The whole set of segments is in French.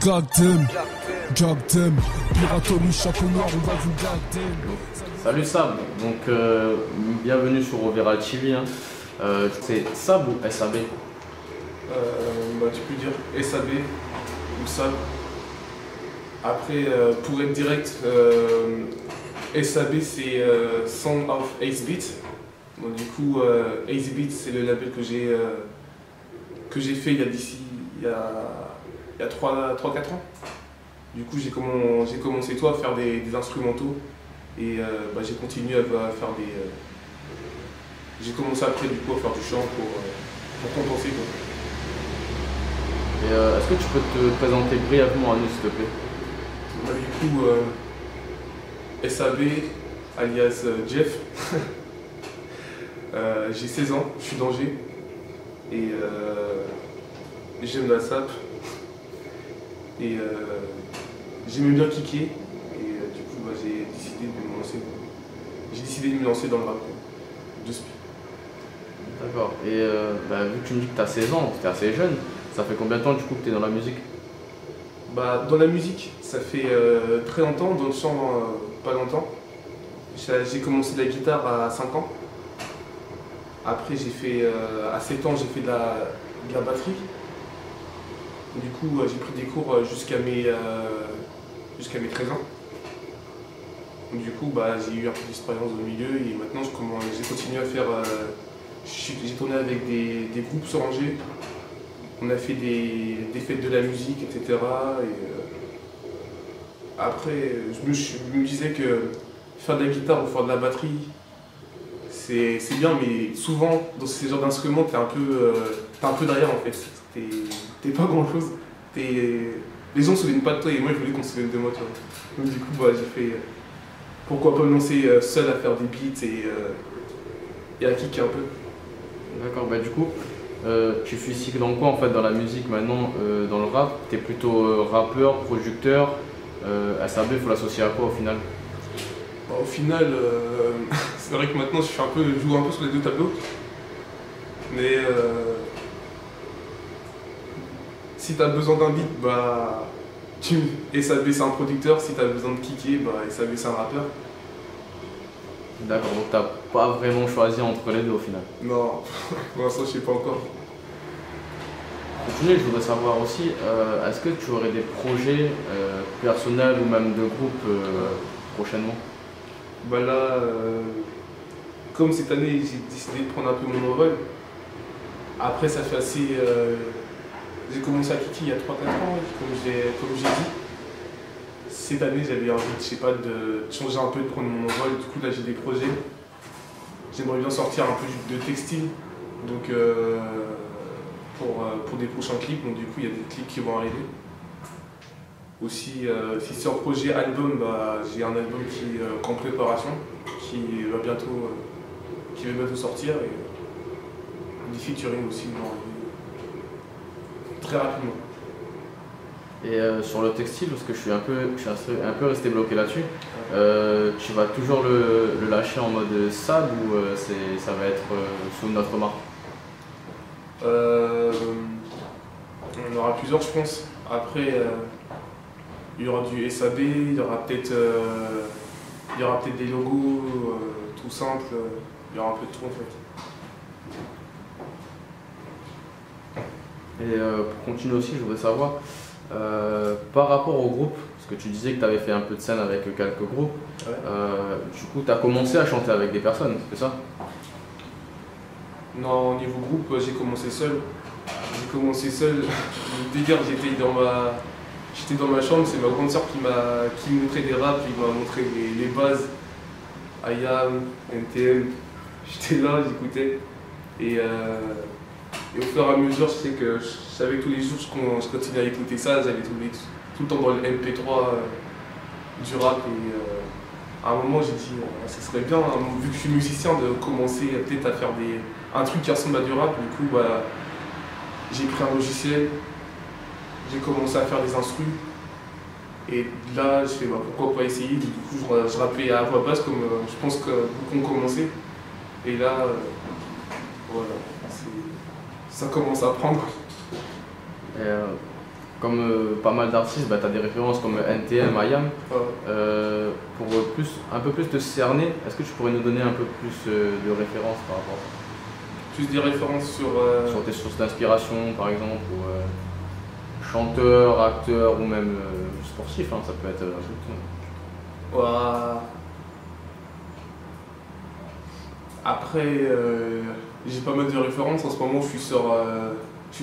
gagtem, gagtem, Piratonie, chapeau noir, on va vous gagtem. Salut Sab, donc bienvenue sur Overa TV. Hein. C'est Sab ou SAB? Tu peux dire SAB ou Sab. Après, pour être direct, SAB c'est Song of Ace Beat. Donc, du coup, Ace Beat c'est le label que j'ai fait il y a 3-4 ans. Du coup, j'ai commencé toi à faire des instrumentaux et j'ai continué à faire des. J'ai commencé après du coup à faire du chant pour compenser quoi. Et est-ce que tu peux te présenter brièvement à nous s'il te plaît? Du coup, SAB alias Jeff. J'ai 16 ans, je suis d'Angers et j'aime la sap et j'aimais bien kicker et du coup j'ai décidé de me lancer. J'ai décidé de me lancer dans le rap de speed. D'accord. Et vu que tu me dis que tu as 16 ans, tu es assez jeune, ça fait combien de temps du coup que tu es dans la musique? Dans la musique, ça fait très longtemps, dans le chant pas longtemps. J'ai commencé de la guitare à 5 ans. Après j'ai fait, à 7 ans j'ai fait de la batterie. Du coup j'ai pris des cours jusqu'à mes 13 ans. Du coup j'ai eu un peu d'expérience dans le milieu et maintenant j'ai continué à faire. J'ai tourné avec des groupes sur Angers. On a fait des fêtes de la musique, etc. Et, après, je me disais que faire de la guitare ou faire de la batterie, c'est bien, mais souvent, dans ces genres d'instruments, t'es un peu derrière en fait. T'es pas grand chose. Les gens se souviennent pas de toi et moi je voulais qu'on se souvienne de moi, tu vois. Donc du coup, j'ai fait. Pourquoi pas me lancer seul à faire des beats et à kicker un peu. D'accord, du coup, tu fais cycle dans quoi en fait dans la musique maintenant, dans le rap? Tu es plutôt rappeur, producteur, SAB, il faut l'associer à quoi au final? Au final, c'est vrai que maintenant je joue un peu sur les deux tableaux. Mais si tu as besoin d'un beat, SAB c'est un producteur. Si tu as besoin de kicker, SAB c'est un rappeur. D'accord, donc t'as pas vraiment choisi entre les deux au final? Non, pour l'instant je sais pas encore. Continuez, je voudrais savoir aussi, est-ce que tu aurais des projets personnels ou même de groupe prochainement? Comme cette année j'ai décidé de prendre un peu mon envol. Après ça fait assez. J'ai commencé à kicker il y a 3-4 ans, comme j'ai dit. Cette année j'avais envie, je sais pas, de changer un peu, de prendre mon envol. Du coup là j'ai des projets. J'aimerais bien sortir un peu de textile. Donc pour des prochains clips, donc du coup il y a des clips qui vont arriver. Aussi, si c'est un projet album, j'ai un album qui est en préparation, qui va bientôt sortir et des featuring aussi vont arriver très rapidement. Et sur le textile, parce que je suis un peu resté bloqué là-dessus, tu vas toujours le lâcher en mode SAB ou ça va être sous notre marque? On aura plusieurs, je pense. Après, il y aura du SAB, il y aura peut-être des logos tout simples, il y aura un peu de tout en fait. Et pour continuer aussi, je voudrais savoir, par rapport au groupe, parce que tu disais que tu avais fait un peu de scène avec quelques groupes, Ouais. du coup tu as commencé à chanter avec des personnes, c'est ça? Non, au niveau groupe, j'ai commencé seul. Le délire, j'étais dans ma chambre, c'est ma grande soeur qui me montrait des raps, qui m'a montré les bases, IAM, NTM. J'étais là, j'écoutais. Et au fur et à mesure, je sais que je savais que tous les jours, je continuais à écouter ça. J'avais tout le temps dans le MP3 du rap. Et à un moment, j'ai dit, ce serait bien, hein, vu que je suis musicien, de commencer peut-être à faire un truc qui ressemble à du rap. Du coup, j'ai pris un logiciel, j'ai commencé à faire des instrus. Et là, je fais pourquoi pas essayer. Du coup, je rappais à voix basse, comme je pense que beaucoup ont commencé. Et là, voilà, ça commence à prendre. comme pas mal d'artistes, bah, tu as des références comme NTM, IAM. Pour un peu plus te cerner, est-ce que tu pourrais nous donner un peu plus de références par rapport à ça? Plus des références sur tes sources d'inspiration par exemple, ou chanteur, acteur ou même sportif, hein, ça peut être un peu tout. Ouah. Après, j'ai pas mal de références. En ce moment, je suis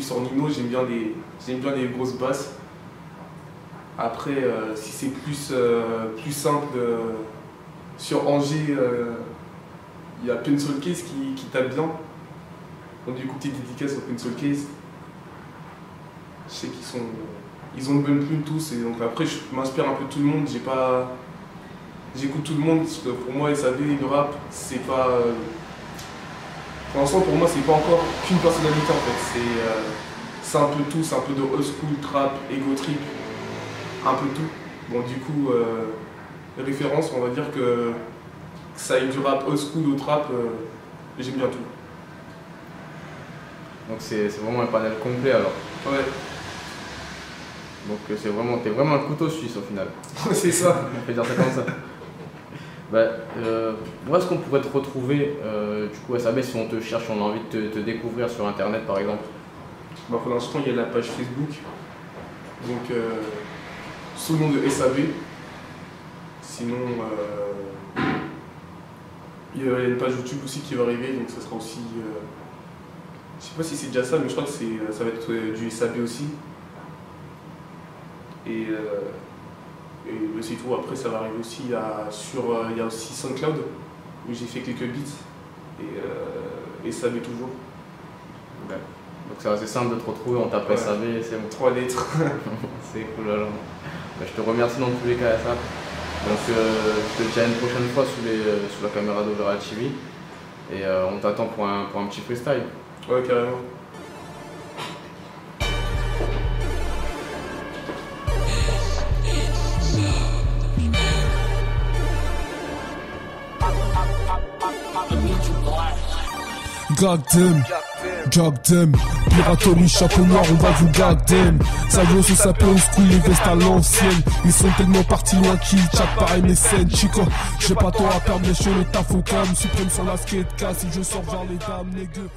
sur Nino, j'aime bien les grosses basses. Après, si c'est plus simple, sur Angers, il y a Pencil Case qui tape bien. Donc du coup, petite dédicace au Pencil Case. Je sais ils ont une bonne plume tous, et donc après je m'inspire un peu de tout le monde. J'écoute tout le monde, parce que pour moi SAV, le rap, c'est pas... pour l'instant, pour moi, c'est pas encore qu'une personnalité en fait. C'est un peu tout, c'est un peu de old school, trap, ego trip, un peu tout. Bon, du coup, les références, on va dire que ça aille du rap old school au trap, j'aime bien tout. Donc c'est vraiment un panel complet alors. Ouais. Donc t'es vraiment un couteau suisse au final. C'est ça. On peut dire ça comme ça. Bah, où est-ce qu'on pourrait te retrouver du coup SAB si on te cherche, on a envie de te découvrir sur internet par exemple? Bah, pour l'instant il y a la page Facebook, donc sous le nom de SAB. Sinon il y a une page YouTube aussi qui va arriver, donc ça sera aussi... je sais pas si c'est déjà ça, mais je crois que ça va être du SAB aussi. Et c'est tout. Après ça va arriver aussi il y a aussi SoundCloud où j'ai fait quelques beats et SAB toujours. Ouais. Donc c'est assez simple de te retrouver, on tape SAB et c'est bon. 3 lettres. C'est cool alors. Bah, je te remercie dans tous les cas SAB. Donc je te dis à une prochaine fois sous la caméra d'Overall TV et on t'attend pour un petit freestyle. Ouais, carrément. Gag them, piraterie, chapeau noir, on va vous gag them. Ça veut se saper au school, les vestes à l'ancienne. Ils sont tellement partis loin qu'ils chat pareil mes scènes. Chico, j'ai pas temps à perdre, mais je le taf au calme. Suprême sur la skate casse, si je sors vers les dames, les gueux.